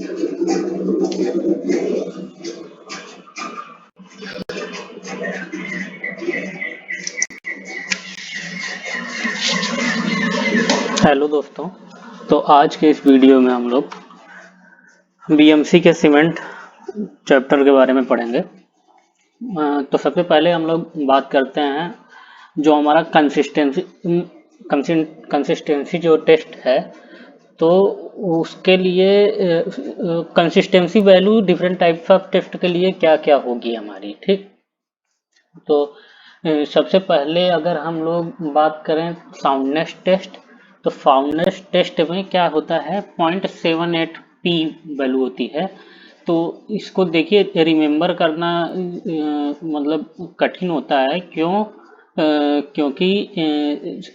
Hello दोस्तों। तो आज के इस वीडियो में हम लोग बीएमसी के सीमेंट चैप्टर के बारे में पढ़ेंगे। तो सबसे पहले हम लोग बात करते हैं जो हमारा कंसिस्टेंसी जो टेस्ट है। तो उसके लिए consistency value different types of test के लिए क्या क्या होगी हमारी, ठीक। तो सबसे पहले अगर हम लोग बात करें साउंडनेस टेस्ट, तो साउंडनेस टेस्ट में क्या होता है, 0.78 पी वैल्यू होती है। तो इसको देखिए रिमेम्बर करना मतलब कठिन होता है, क्यों? क्योंकि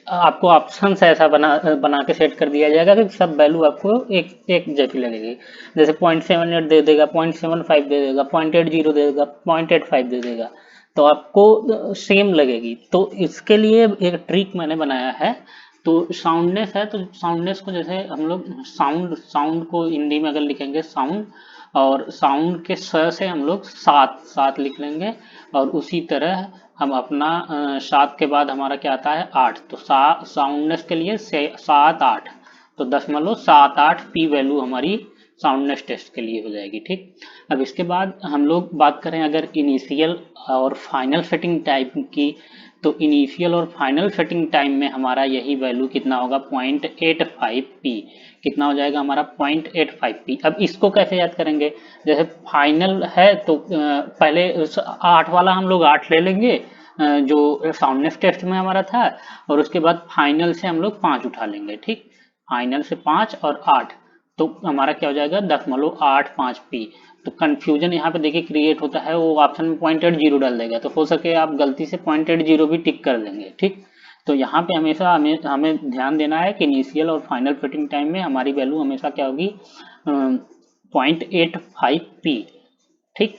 आपको ऑप्शंस ऐसा बना के सेट कर दिया जाएगा कि सब वैल्यू आपको एक एक जैसी लगेगी। जैसे 0.78 दे देगा, 0.75 दे देगा, 0.80 दे देगा, 0.85 दे देगा, तो आपको सेम लगेगी। तो इसके लिए एक ट्रिक मैंने बनाया है। तो साउंडनेस है, तो साउंडनेस को जैसे हम लोग साउंड साउंड को हिंदी में अगर लिखेंगे साउंड, और साउंड के स से हम लोग सात सात लिख लेंगे। और उसी तरह हम अपना सात के बाद हमारा क्या आता है, आठ। तो साउंडनेस के लिए सात आठ, तो 0.78 पी वैल्यू हमारी साउंडनेस टेस्ट के लिए हो जाएगी, ठीक। अब इसके बाद हम लोग बात करें अगर इनिशियल और फाइनल सेटिंग टाइम की, तो इनिशियल और फाइनल सेटिंग टाइम में हमारा यही वैल्यू कितना होगा, 0.85 पी। कितना हो जाएगा हमारा, 0.85 पी। अब इसको कैसे याद करेंगे, जैसे फाइनल है तो पहले 8 वाला हम लोग 8 ले लेंगे जो साउंडनेस टेस्ट में हमारा था, और उसके बाद फाइनल से हम लोग 5 उठा लेंगे, ठीक। फाइनल से 5 और 8, तो हमारा क्या हो जाएगा, 0.85 पी। तो कंफ्यूजन यहाँ पे देखिए क्रिएट होता है, वो ऑप्शन में 0.80 डाल देगा, तो हो सके आप गलती से 0.80 भी टिक कर देंगे, ठीक। तो यहाँ पे हमेशा हमें ध्यान देना है कि इनिशियल और फाइनल फिटिंग टाइम में हमारी वैल्यू हमेशा क्या होगी, 0.85 पी, ठीक।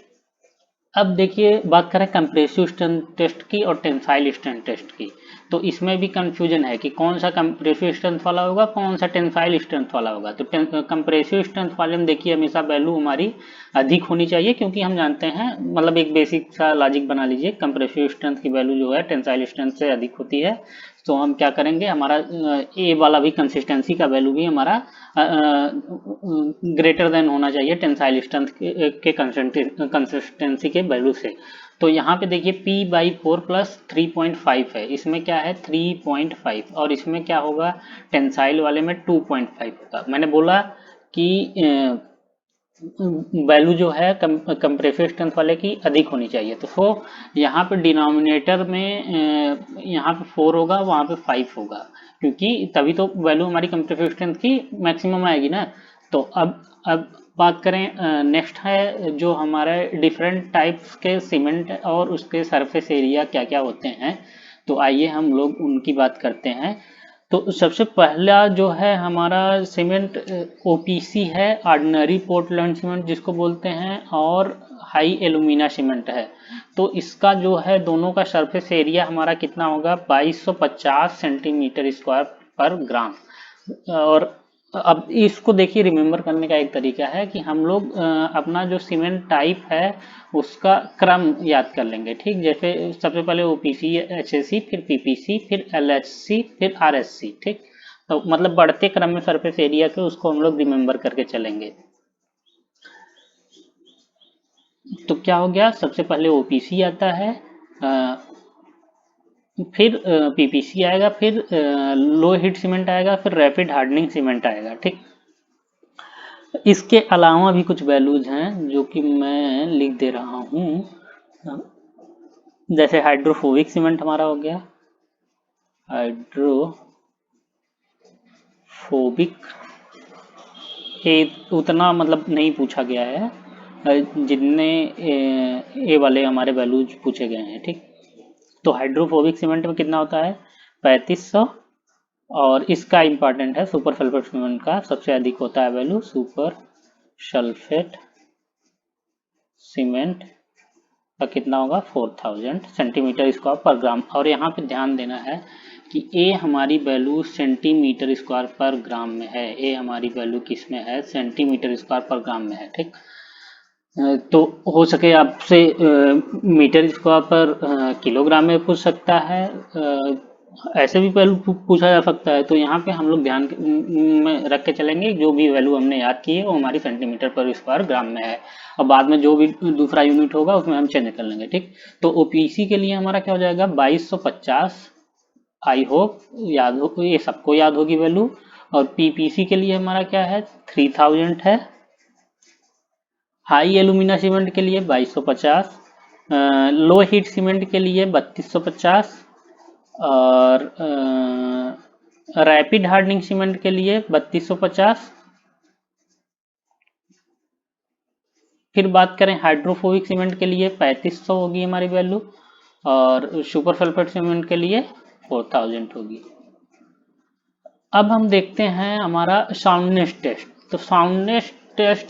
अब देखिए बात करें कंप्रेसिव स्ट्रेंथ टेस्ट की और टेंसाइल स्ट्रेंथ टेस्ट की, तो इसमें भी कंफ्यूजन है कि कौन सा कंप्रेसिव स्ट्रेंथ वाला होगा, कौन सा टेंसाइल स्ट्रेंथ वाला होगा। तो कंप्रेसिव स्ट्रेंथ वाले में देखिए हमेशा वैल्यू हमारी अधिक होनी चाहिए, क्योंकि हम जानते हैं, मतलब एक बेसिक सा लॉजिक बना लीजिए, कंप्रेसिव स्ट्रेंथ की वैल्यू जो है टेंसाइल स्ट्रेंथ से अधिक होती है। तो हम क्या करेंगे, हमारा ए वाला भी कंसिस्टेंसी का वैल्यू भी हमारा ग्रेटर देन होना चाहिए टेंसाइल स्ट्रेंथ के कंसिस्टेंसी के वैल्यू से। तो यहाँ पे देखिए P/4 प्लस 3.5 है, इसमें क्या है 3.5, और इसमें क्या होगा टेंसाइल वाले में 2.5 होगा। मैंने बोला कि वैल्यू जो है कंप्रेसिव स्ट्रेंथ वाले की अधिक होनी चाहिए। तो यहाँ पे डिनोमिनेटर में यहाँ पे 4 होगा, वहाँ पे 5 होगा, क्योंकि तभी तो वैल्यू हमारी कंप्रेसिव स्ट्रेंथ की मैक्सिमम आएगी ना। तो अब बात करें, नेक्स्ट है जो हमारे डिफरेंट टाइप्स के सीमेंट और उसके सरफेस एरिया क्या क्या होते हैं। तो आइए हम लोग उनकी बात करते हैं। तो सबसे पहला जो है हमारा सीमेंट ओपीसी है, ऑर्डिनरी पोर्टलैंड सीमेंट जिसको बोलते हैं, और हाई एलुमिना सीमेंट है। तो इसका जो है दोनों का सरफेस एरिया हमारा कितना होगा, 2250 सेंटीमीटर स्क्वायर पर ग्राम। और अब इसको देखिए रिमेम्बर करने का एक तरीका है कि हम लोग अपना जो सीमेंट टाइप है उसका क्रम याद कर लेंगे, ठीक। जैसे सबसे पहले ओपीसी, एचएससी, फिर पीपीसी, फिर एलएचसी, फिर आरएससी, ठीक। तो मतलब बढ़ते क्रम में सरफेस एरिया के उसको हम लोग रिमेम्बर करके चलेंगे। तो क्या हो गया, सबसे पहले ओपीसी आता है, फिर पीपीसी आएगा, फिर लो हीट सीमेंट आएगा, फिर रैपिड हार्डनिंग सीमेंट आएगा, ठीक। इसके अलावा भी कुछ वैल्यूज हैं जो कि मैं लिख दे रहा हूँ। जैसे हाइड्रोफोबिक सीमेंट हमारा हो गया, हाइड्रोफोबिक, ये उतना मतलब नहीं पूछा गया है जितने ए वाले हमारे वैल्यूज पूछे गए हैं, ठीक। तो हाइड्रोफोबिक सीमेंट में कितना होता है, 3500। और इसका इंपॉर्टेंट है सुपर सल्फेट सीमेंट का सबसे अधिक होता है वैल्यू, सुपर सल्फेट सीमेंट का कितना होगा, 4000 सेंटीमीटर स्क्वायर पर ग्राम। और यहाँ पे ध्यान देना है कि ए हमारी वैल्यू सेंटीमीटर स्क्वायर पर ग्राम में है। ए हमारी वैल्यू किस में है? सेंटीमीटर स्क्वायर पर ग्राम में है। ठीक, तो हो सके आपसे मीटर स्क्वायर पर किलोग्राम में पूछ सकता है, ऐसे भी वैल्यू पूछा जा सकता है। तो यहाँ पे हम लोग ध्यान में रख के चलेंगे, जो भी वैल्यू हमने याद की है वो हमारी सेंटीमीटर पर स्क्वायर ग्राम में है, और बाद में जो भी दूसरा यूनिट होगा उसमें हम चेंज कर लेंगे। ठीक, तो ओपीसी के लिए हमारा क्या हो जाएगा? 2250। आई होप याद हो, ये सबको याद होगी वैल्यू। और पीपीसी के लिए हमारा क्या है? 3000 है। हाई एल्यूमिना सीमेंट के लिए 2250, लो हीट सीमेंट के लिए 3250, और रैपिड हार्डनिंग सीमेंट के लिए 3250। फिर बात करें हाइड्रोफोबिक सीमेंट के लिए 3500 होगी हमारी वैल्यू, और सुपर सल्फेट सीमेंट के लिए 4000 होगी। अब हम देखते हैं हमारा साउंडनेस टेस्ट। तो साउंडनेस टेस्ट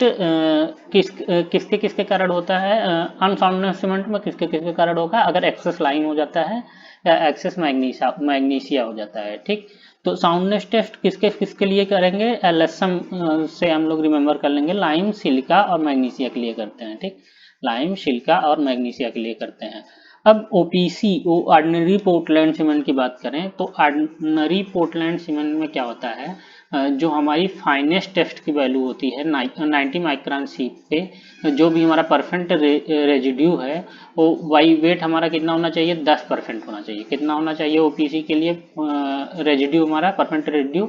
किसके किसके कारण होता है? अनसाउंडनेस सीमेंट में किसके किसके कारण होगा? अगर एक्सेस लाइम हो जाता है या एक्सेस मैग्नीशिया हो जाता है। ठीक, तो साउंडनेस टेस्ट किसके किसके लिए करेंगे? एलएसएम से हम लोग रिमेंबर कर लेंगे, लाइम, सिलिका और मैग्नीशिया के लिए करते हैं। ठीक, लाइम, सिलिका और मैग्नीशिया के लिए करते हैं। अब ओपीसी, वो ऑर्डिनरी पोर्टलैंड सीमेंट की बात करें तो ऑर्डिनरी पोर्टलैंड सीमेंट में क्या होता है? जो हमारी फाइनेस्ट टेस्ट की वैल्यू होती है 90 माइक्रोन सीप पे, जो भी हमारा परसेंट रेजिड्यू है वो वाई वेट हमारा कितना होना चाहिए? 10% होना चाहिए। कितना होना चाहिए ओपीसी के लिए? रेजिड्यू हमारा परसेंट रेजिड्यू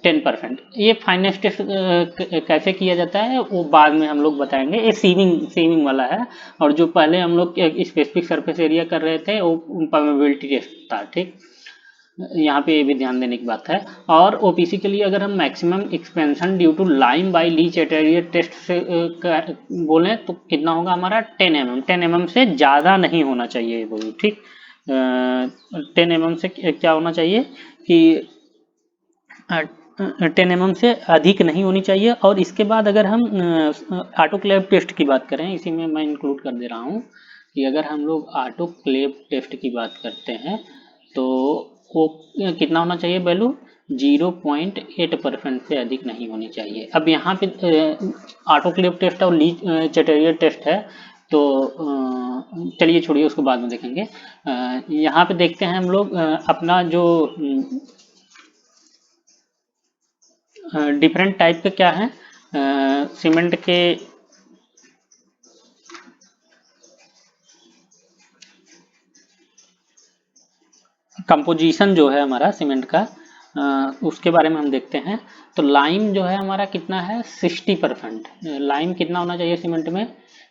10%। ये फाइनेस्ट टेस्ट कैसे किया जाता है वो बाद में हम लोग बताएंगे। ये सीविंग वाला है, और जो पहले हम लोग स्पेसिफिक सरफेस एरिया कर रहे थे वो परमेबिलिटी टेस्ट था। ठीक, यहाँ पे ये भी ध्यान देने की बात है। और ओपीसी के लिए अगर हम maximum expansion due to lime by leach interior test से बोलें तो कितना होगा हमारा? 10 mm से ज़्यादा नहीं होना चाहिए वो। ठीक, 10 mm से क्या होना चाहिए कि 10 mm से अधिक नहीं होनी चाहिए। और इसके बाद अगर हम ऑटोक्लेव टेस्ट की बात करें, इसी में मैं इंक्लूड कर दे रहा हूँ कि अगर हम लोग ऑटोक्लेव टेस्ट की बात करते हैं तो वो कितना होना चाहिए वैल्यू? 0.8% से अधिक नहीं होनी चाहिए। अब यहाँ पे ऑटोक्लेव टेस्ट और लीच चेटेरियर टेस्ट है, तो चलिए छोड़िए, उसको बाद में देखेंगे। यहाँ पे देखते हैं हम लोग अपना जो डिफरेंट टाइप के क्या है सीमेंट के कंपोजिशन जो है हमारा सीमेंट का, उसके बारे में हम देखते हैं। तो लाइम जो है हमारा कितना है? 60%। लाइम कितना होना चाहिए सीमेंट में?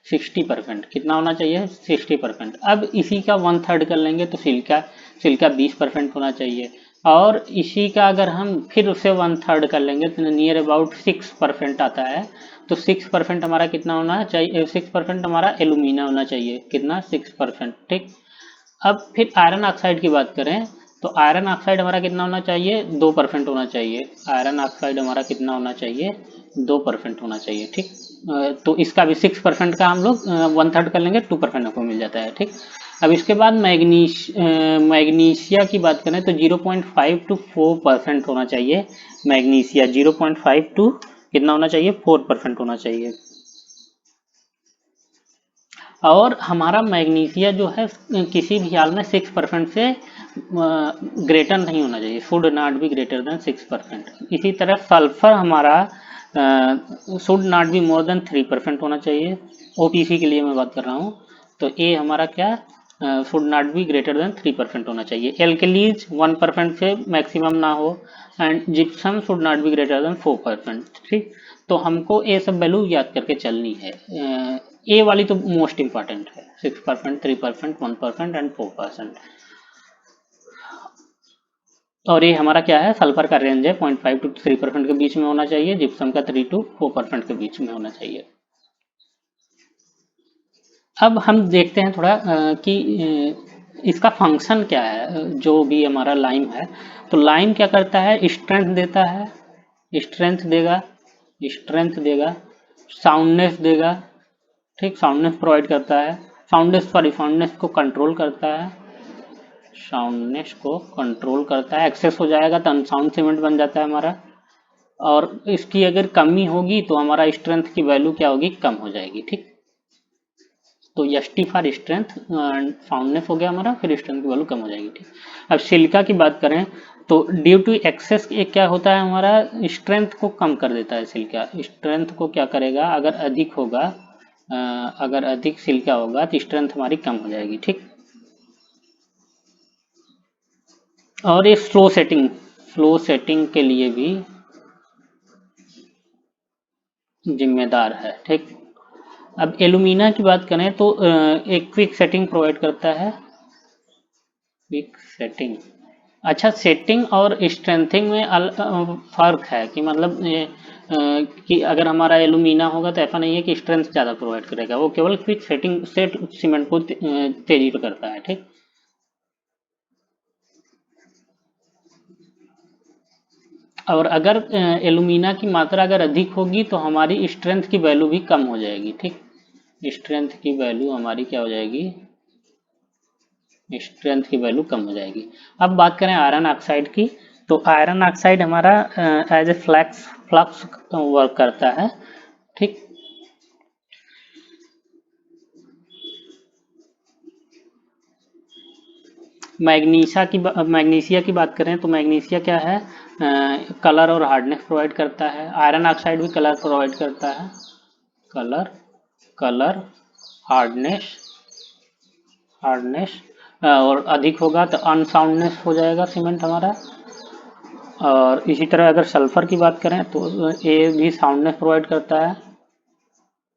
60%। कितना होना चाहिए? 60%। अब इसी का 1/3 कर लेंगे तो सिल्का 20% होना चाहिए, और इसी का अगर हम फिर उसे 1/3 कर लेंगे तो नियर अबाउट 6% आता है। तो 6% हमारा कितना होना चाहिए? 6% हमारा एल्यूमिना होना चाहिए। कितना? 6%। ठीक, अब फिर आयरन ऑक्साइड की बात करें तो आयरन ऑक्साइड हमारा कितना होना चाहिए? 2% होना चाहिए। आयरन ऑक्साइड हमारा कितना होना चाहिए? 2% होना चाहिए। ठीक, तो इसका भी 6% का हम लोग 1/3 कर लेंगे, 2% आपको मिल जाता है। ठीक, अब इसके बाद मैग्नीशिया की बात करें तो 0.5 to 4% होना चाहिए। मैग्नीशिया 0.5 to कितना होना चाहिए? 4% होना चाहिए। और हमारा मैग्नीशिया जो है किसी भी हाल में 6% से ग्रेटर नहीं होना चाहिए, should not be greater than 6%। इसी तरह सल्फर हमारा should not be more than 3% होना चाहिए। ओपीसी के लिए मैं बात कर रहा हूँ, तो ए हमारा क्या? Should not be greater than 3% होना चाहिए। एल्कलीज 1% से मैक्सिमम ना हो, and gypsum should not be greater than 4%। ठीक, तो हमको ये सब वैल्यू याद करके चलनी है। ए वाली तो मोस्ट इंपॉर्टेंट है, 6%, 3%, 1% एंड 4%। और ये हमारा क्या है? सल्फर का रेंज है 0.5 to 3% के बीच में होना चाहिए, जिप्सम का 3 to 4% के बीच में होना चाहिए। अब हम देखते हैं थोड़ा कि इसका फंक्शन क्या है। जो भी हमारा लाइम है, तो लाइम क्या करता है? स्ट्रेंथ देता है, स्ट्रेंथ देगा, साउंडनेस देगा। ठीक, साउंडनेस प्रोवाइड करता है, साउंडनेस को कंट्रोल करता है, साउंडनेस को कंट्रोल करता है। एक्सेस हो जाएगा तो अनसाउंड सीमेंट बन जाता है हमारा। और इसकी अगर कमी होगी तो हमारा स्ट्रेंथ की वैल्यू क्या होगी, कम हो जाएगी। ठीक, तो S T for strength, soundness हो गया हमारा, फिर स्ट्रेंथ की वैल्यू कम हो जाएगी। ठीक, अब सिलिका की बात करें तो ड्यू टू एक्सेस क्या होता है, हमारा स्ट्रेंथ को कम कर देता है। सिलिका स्ट्रेंथ को क्या करेगा, अगर अधिक होगा, अगर अधिक सिलिका होगा तो स्ट्रेंथ हमारी कम हो जाएगी। ठीक, और ये फ्लो सेटिंग के लिए भी जिम्मेदार है। ठीक, अब एलुमिना की बात करें तो एक क्विक सेटिंग प्रोवाइड करता है। क्विक सेटिंग, अच्छा, सेटिंग और स्ट्रेंथिंग में फर्क है कि मतलब ये कि अगर हमारा एलुमिना होगा तो ऐसा नहीं है कि स्ट्रेंथ ज़्यादा प्रोवाइड करेगा, वो केवल क्विक सेटिंग सेट सीमेंट को तेजी पे करता है। ठीक, और अगर एलुमिना की मात्रा अगर अधिक होगी तो हमारी स्ट्रेंथ की वैल्यू भी कम हो जाएगी। ठीक, स्ट्रेंथ की वैल्यू हमारी क्या हो जाएगी, स्ट्रेंथ की वैल्यू कम हो जाएगी। अब बात करें आयरन ऑक्साइड की, तो आयरन ऑक्साइड हमारा as a flux flux work करता है। ठीक, मैग्नीशिया की बात करें तो मैग्नीशिया क्या है, कलर और हार्डनेस प्रोवाइड करता है। आयरन ऑक्साइड भी कलर प्रोवाइड करता है, कलर कलर हार्डनेस हार्डनेस, और अधिक होगा तो अनसाउंडनेस हो जाएगा सीमेंट हमारा। और इसी तरह अगर सल्फर की बात करें तो ये भी साउंडनेस प्रोवाइड करता है,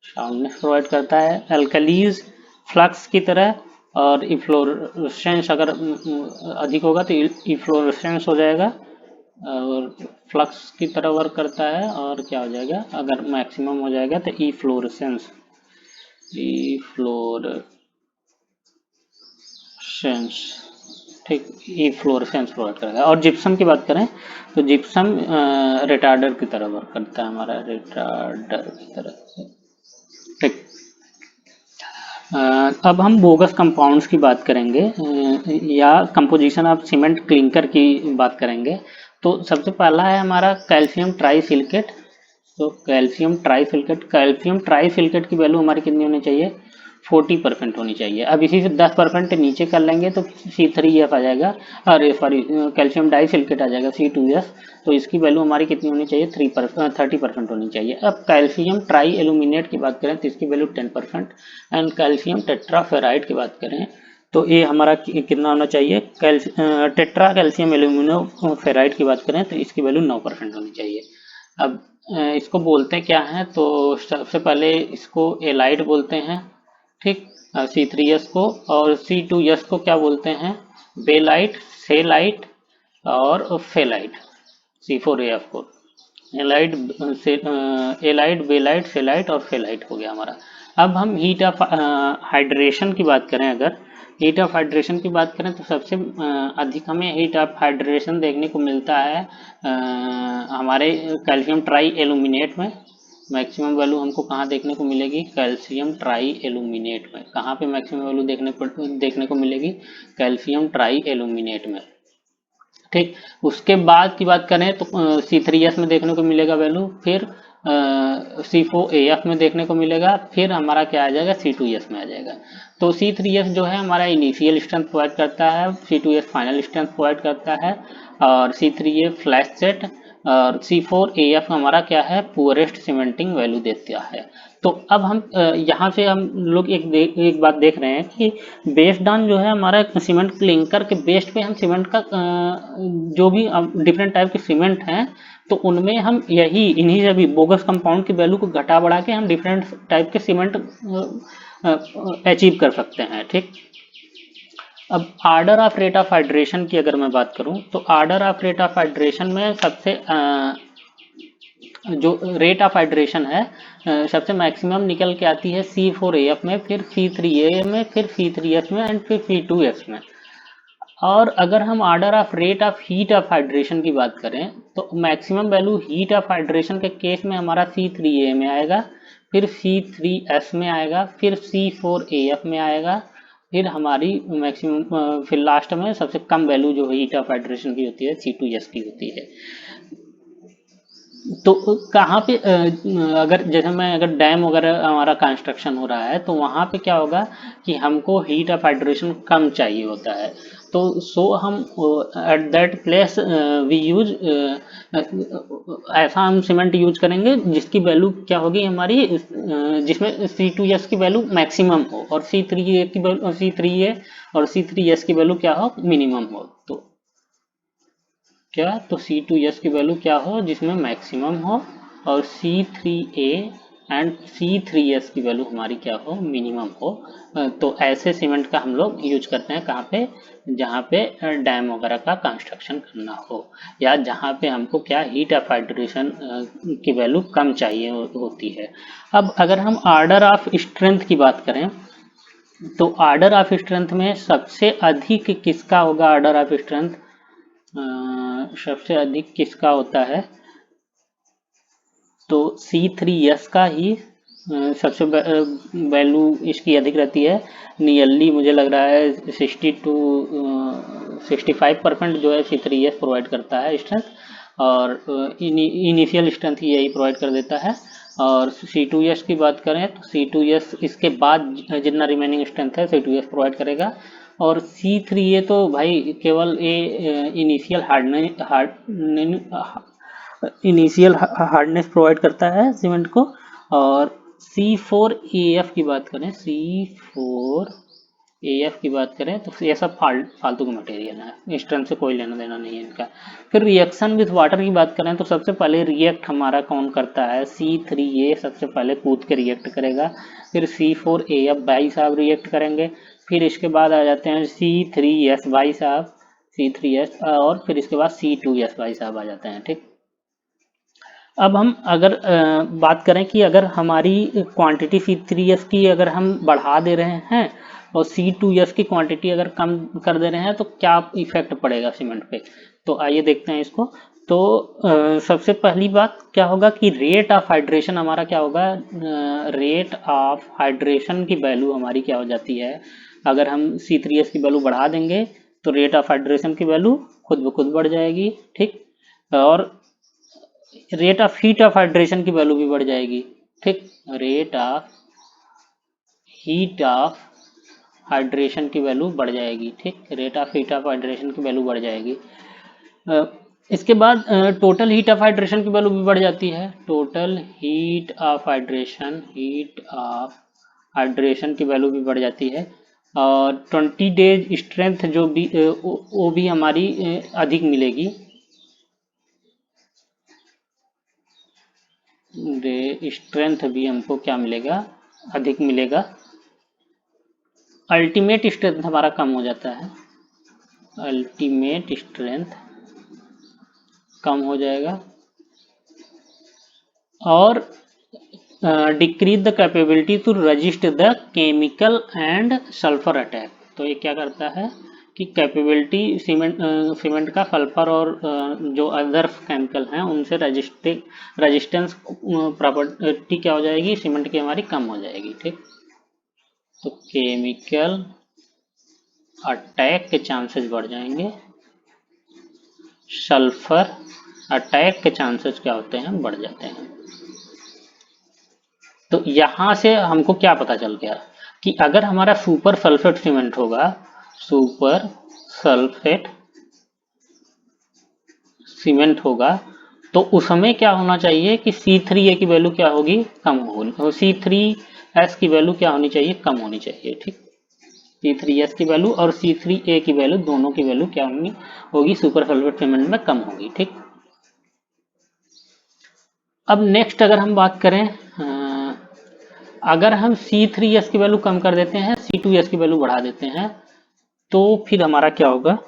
साउंडनेस प्रोवाइड करता है एल्कलीज फ्लक्स की तरह। और इफ्लोरेसेंस अगर अधिक होगा तो इफ्लोरेसेंस हो जाएगा और फ्लक्स की तरह वर्क करता है। और क्या हो जाएगा, अगर मैक्सिमम हो जाएगा तो ई फ्लोरेसेंस ठीक, ई फ्लोरेसेंस प्रोवाइड करेगा। और जिप्सम की बात करें तो जिप्सम रिटार्डर की तरह वर्क करता है, हमारा रिटार्डर की तरह। ठीक, अब हम बोगस कंपाउंड्स की बात करेंगे, या कंपोजिशन ऑफ सीमेंट क्लिंकर की बात करेंगे। तो सबसे पहला है हमारा कैल्शियम ट्राईसिलिकेट। तो कैल्शियम ट्राईसिलिकेट की वैल्यू हमारी कितनी होनी चाहिए, 40% होनी चाहिए। अब इसी से 10% नीचे कर लेंगे तो C3F आ जाएगा, अरे सॉरी, कैल्शियम डाइसिलिकेट आ जाएगा C2S। तो इसकी वैल्यू हमारी कितनी होनी चाहिए, 30% होनी चाहिए। अब कैल्शियम ट्राई एल्यूमिनेट की बात करें तो इसकी वैल्यू 10%। एंड कैल्शियम टेट्राफेराइड की बात करें तो ये हमारा कितना होना चाहिए, टेट्रा कैल्शियम एल्यूमिनो फेराइड की बात करें तो इसकी वैल्यू 9% होनी चाहिए। अब इसको बोलते क्या हैं, तो सबसे पहले इसको एलाइड बोलते हैं। ठीक, C3S को, और C2S को क्या बोलते हैं, बेलाइट, सेलाइट और फेलाइट। C4AF को एलाइड, एलाइड, बेलाइट, सेलाइट और फेलाइट हो गया हमारा। अब हम हीट ऑफ हाइड्रेशन की बात करें, अगर हीट ऑफ हाइड्रेशन की बात करें तो सबसे अधिक हमें हीट ऑफ हाइड्रेशन देखने को मिलता है हमारे कैल्शियम ट्राई एल्यूमिनेट में। मैक्सिमम वैल्यू हमको कहाँ देखने को मिलेगी, कैल्शियम ट्राई एल्यूमिनेट में। कहाँ पे मैक्सिमम वैल्यू देखने को मिलेगी, कैल्शियम ट्राई एल्यूमिनेट में। ठीक, उसके बाद की बात करें तो C3S में देखने को मिलेगा वैल्यू, फिर C4AF में देखने को मिलेगा, फिर हमारा क्या आ जाएगा, C2S में आ जाएगा। तो C3S जो है हमारा इनिशियल स्ट्रेंथ प्रोवाइड करता है, C2S फाइनल स्ट्रेंथ प्रोवाइड करता है, और C3A फ्लैश सेट, और C4AF हमारा क्या है, पुअरेस्ट सीमेंटिंग वैल्यू देता है। तो अब हम यहाँ से हम लोग एक बात देख रहे हैं कि बेस्ड ऑन जो है हमारा सीमेंट क्लिंकर के बेस्ड पे हम सीमेंट का जो भी डिफरेंट टाइप के सीमेंट हैं तो उनमें हम इन्हीं सभी बोगस कंपाउंड की वैल्यू को घटा बढ़ा के हम डिफरेंट टाइप के सीमेंट अचीव कर सकते हैं। ठीक, अब order of rate of hydration की अगर मैं बात करूं तो order of rate of hydration में सबसे जो रेट ऑफ हाइड्रेशन है सबसे मैक्सिमम निकल के आती है C4AF में, फिर C3A में, फिर C3S में एंड फिर C2S में। और अगर हम order of rate of heat of hydration की बात करें तो maximum value heat of hydration के केस में हमारा C3A में आएगा, फिर C3S में आएगा, फिर C4AF में आएगा, फिर हमारी मैक्सिमम, फिर लास्ट में सबसे कम वैल्यू जो हीट ऑफ हाइड्रेशन की होती है C2S की होती है। तो कहाँ पे अगर जैसे मैं अगर डैम वगैरह हमारा कंस्ट्रक्शन हो रहा है तो वहाँ पे क्या होगा कि हमको हीट ऑफ हाइड्रेशन कम चाहिए होता है। तो सो हम at that place we use ऐसा हम सीमेंट यूज करेंगे जिसकी वैल्यू क्या होगी हमारी, जिसमें C2S की वैल्यू मैक्सिमम हो और C3A की वैल्यू C3A और C3S की वैल्यू क्या हो, मिनिमम हो। तो क्या, तो C2S की वैल्यू क्या हो जिसमें मैक्सिमम हो, और C3A एंड C3S की वैल्यू हमारी क्या हो, मिनिमम हो। तो ऐसे सीमेंट का हम लोग यूज करते हैं कहाँ पे, जहाँ पे डैम वगैरह का कंस्ट्रक्शन करना हो, या जहाँ पे हमको क्या हीट ऑफ हाइड्रेशन की वैल्यू कम चाहिए होती है। अब अगर हम आर्डर ऑफ स्ट्रेंथ की बात करें तो आर्डर ऑफ स्ट्रेंथ में सबसे अधिक किसका होगा, आर्डर ऑफ स्ट्रेंथ सबसे अधिक किसका होता है, तो C3S का ही सबसे वैल्यू इसकी अधिक रहती है। नियरली मुझे लग रहा है 65% जो है C3S प्रोवाइड करता है स्ट्रेंथ, और इनिशियल स्ट्रेंथ ही यही प्रोवाइड कर देता है। और C2S की बात करें तो C2S इसके बाद जितना रिमेनिंग स्ट्रेंथ है C2S प्रोवाइड करेगा। और C3A तो भाई केवल ये इनिशियल हार्डनेस प्रोवाइड करता है सीमेंट को। और C4AF की बात करें, C4AF की बात करें तो ये सब फालतू का मटेरियल है, स्ट्रेंथ से कोई लेना देना नहीं है इनका। फिर रिएक्शन विथ वाटर की बात करें तो सबसे पहले रिएक्ट हमारा कौन करता है, C3A सबसे पहले कूद के रिएक्ट करेगा। फिर C4AF भाई साहब रिएक्ट करेंगे। फिर इसके बाद आ जाते हैं C3S भाई साहब, C3S, और फिर इसके बाद C2S भाई साहब आ जाते हैं, ठीक। अब हम अगर बात करें कि अगर हमारी क्वांटिटी C3S की अगर हम बढ़ा दे रहे हैं और C2S की क्वांटिटी अगर कम कर दे रहे हैं तो क्या इफेक्ट पड़ेगा सीमेंट पे, तो आइए देखते हैं इसको। तो सबसे पहली बात क्या होगा कि रेट ऑफ हाइड्रेशन हमारा क्या होगा, रेट ऑफ हाइड्रेशन की वैल्यू हमारी क्या हो जाती है, अगर हम C3S की वैल्यू बढ़ा देंगे तो रेट ऑफ हाइड्रेशन की वैल्यू खुद ब खुद बढ़ जाएगी, ठीक। और rate of heat of hydration की वैल्यू भी बढ़ जाएगी, ठीक। Rate of heat of hydration की वैल्यू बढ़ जाएगी, ठीक। Rate of heat of hydration की वैल्यू बढ़ जाएगी। इसके बाद टोटल हीट ऑफ हाइड्रेशन की वैल्यू भी बढ़ जाती है। टोटल हीट ऑफ हाइड्रेशन की वैल्यू भी बढ़ जाती है। और 20 डेज स्ट्रेंथ जो भी वो भी हमारी अधिक मिलेगी, स्ट्रेंथ भी हमको क्या मिलेगा, अधिक मिलेगा। अल्टीमेट स्ट्रेंथ हमारा कम हो जाता है, अल्टीमेट स्ट्रेंथ कम हो जाएगा। और decrease the capability to resist the chemical and sulphur attack. तो ये क्या करता है कि कैपेबिलिटी सीमेंट का सल्फर और जो अदर केमिकल हैं उनसे रेजिस्टेंस प्रॉपर्टी क्या हो जाएगी, सीमेंट की हमारी कम हो जाएगी, ठीक। तो केमिकल अटैक के चांसेस बढ़ जाएंगे, सल्फर अटैक के चांसेस क्या होते हैं, बढ़ जाते हैं। तो यहां से हमको क्या पता चल गया कि अगर हमारा सुपर सल्फेट सीमेंट होगा, सुपर सल्फेट सीमेंट होगा, तो उसमें क्या होना चाहिए कि C3A की वैल्यू क्या होगी, कम होगी, और C3S की वैल्यू क्या होनी चाहिए, कम होनी चाहिए, ठीक। C3S की वैल्यू और C3A की वैल्यू, दोनों की वैल्यू क्या होगी, सुपर सल्फेट सीमेंट में कम होगी, ठीक। अब नेक्स्ट अगर हम बात करें, अगर हम C3S की वैल्यू कम कर देते हैं, C2S की वैल्यू बढ़ा देते हैं, तो फिर हमारा क्या होगा,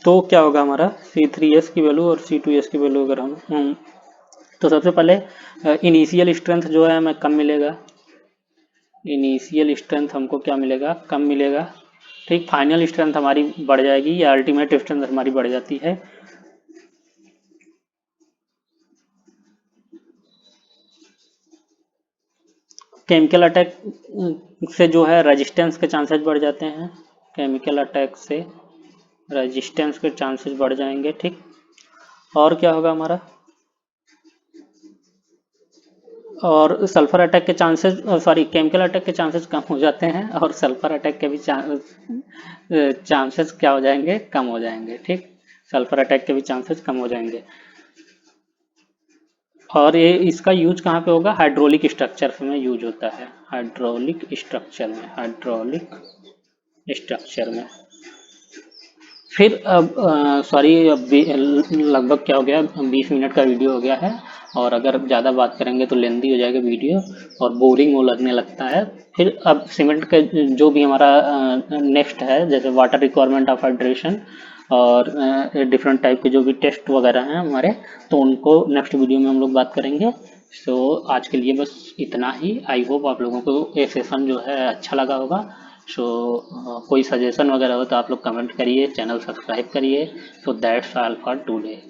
तो क्या होगा हमारा C3S की वैल्यू और C2S की वैल्यू अगर हम तो सबसे पहले इनिशियल स्ट्रेंथ जो है हमें कम मिलेगा, इनिशियल स्ट्रेंथ हमको क्या मिलेगा, कम मिलेगा। ठीक, फाइनल स्ट्रेंथ हमारी बढ़ जाएगी या अल्टीमेट स्ट्रेंथ हमारी बढ़ जाती है। केमिकल अटैक से जो है रेजिस्टेंस के चांसेस बढ़ जाते हैं, केमिकल अटैक से रेजिस्टेंस के चांसेस बढ़ जाएंगे। ठीक, और क्या होगा हमारा, और सल्फर अटैक के चांसेस, सॉरी केमिकल अटैक के चांसेस कम हो जाते हैं और सल्फर अटैक के भी चांसेस क्या हो जाएंगे, कम हो जाएंगे। ठीक, सल्फर अटैक के भी चांसेस कम हो जाएंगे। और ये इसका यूज कहाँ पे होगा, हाइड्रोलिक स्ट्रक्चर में यूज होता है, हाइड्रोलिक स्ट्रक्चर में, हाइड्रोलिक स्ट्रक्चर में। फिर अब सॉरी, अब लगभग क्या हो गया, 20 मिनट का वीडियो हो गया है, और अगर ज़्यादा बात करेंगे तो लेंदी हो जाएगा वीडियो और बोरिंग वो लगने लगता है। फिर अब सीमेंट के जो भी हमारा नेक्स्ट है, जैसे वाटर रिक्वायरमेंट ऑफ हाइड्रेशन और डिफरेंट टाइप के जो भी टेस्ट वगैरह हैं हमारे, तो उनको नेक्स्ट वीडियो में हम लोग बात करेंगे। सो आज के लिए बस इतना ही। आई होप आप लोगों को ये सेशन जो है अच्छा लगा होगा। सो कोई सजेशन वगैरह हो तो आप लोग कमेंट करिए, चैनल सब्सक्राइब करिए। So that's all for today.